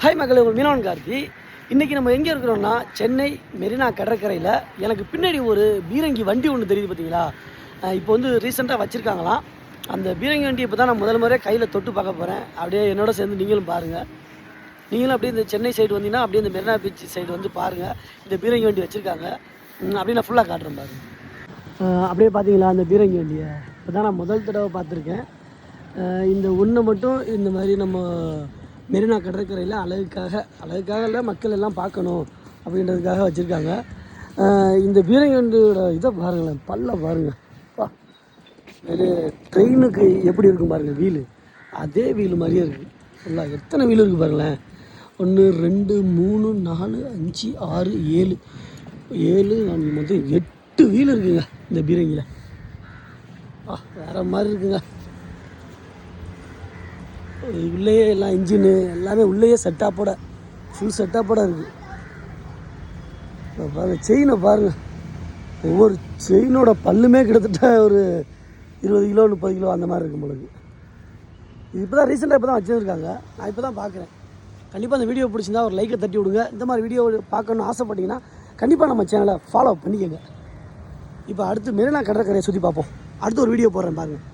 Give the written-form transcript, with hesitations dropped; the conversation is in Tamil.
ஹாய் மக்களே, ஒரு மீனவன் கார்த்தி. இன்றைக்கி நம்ம எங்கே இருக்கிறோம்னா சென்னை மெரினா கடற்கரையில். எனக்கு பின்னாடி ஒரு பீரங்கி வண்டி ஒன்று தெரியுது பார்த்தீங்களா? இப்போ வந்து ரீசெண்டாக வச்சுருக்காங்களாம். அந்த பீரங்கி வண்டி இப்போ தான் நான் முதல் முறையாக கையில் தொட்டு பார்க்க போகிறேன். அப்படியே என்னோட சேர்ந்து நீங்களும் பாருங்கள். நீங்களும் அப்படியே இந்த சென்னை சைடு வந்தீங்கன்னா அப்படியே இந்த மெரினா பீச் சைடு வந்து பாருங்கள். இந்த பீரங்கி வண்டி வச்சுருக்காங்க. அப்படியே நான் ஃபுல்லாக காட்டுறேன் பாருங்கள். அப்படியே பார்த்தீங்களா அந்த பீரங்கி வண்டியை? இப்போ தான் நான் முதல் தடவை பார்த்துருக்கேன். இந்த ஒன்றை மட்டும் இந்த மாதிரி நம்ம மெரினா கடற்கரையில் அழகுக்காக இல்லை, மக்கள் எல்லாம் பார்க்கணும் அப்படின்றதுக்காக வச்சுருக்காங்க. இந்த பீரங்கி வண்டியோட இதை பாருங்களேன், பல்ல பாருங்கள். இது ட்ரெயினுக்கு எப்படி இருக்கும் பாருங்கள், வீலு அதே வீலு மாதிரியே இருக்குது. ஃபுல்லாக எத்தனை வீலு இருக்குது பாருங்களேன். 1 2 3 4 5 6 7 மொத்தம் 8 வீலு இருக்குங்க இந்த பீரங்கியில். வேறு மாதிரி இருக்குங்க. உள்ளேயே எல்லாம் இன்ஜினு எல்லாமே உள்ளேயே ஃபுல் செட்டாப்போட இருக்குது. பாருங்கள், செயினை பாருங்கள். ஒவ்வொரு செயினோட பல்லுமே கிட்டத்தட்ட ஒரு 20 கிலோ 30 கிலோ அந்த மாதிரி இருக்கும் பொழுது. இது இப்போ தான் ரீசெண்டாக இப்போ தான் வச்சுருக்காங்க. நான் இப்போ தான் பார்க்குறேன். கண்டிப்பாக அந்த வீடியோ பிடிச்சிருந்தா ஒரு லைக்கை தட்டி விடுங்க. இந்த மாதிரி வீடியோ பார்க்கணுன்னு ஆசைப்பட்டீங்கன்னா கண்டிப்பாக நம்ம சேனலை ஃபாலோ பண்ணிக்கோங்க. இப்போ அடுத்து மெரினா கடற்கரையை சுற்றி பார்ப்போம். அடுத்து ஒரு வீடியோ போடுறேன் பாருங்கள்.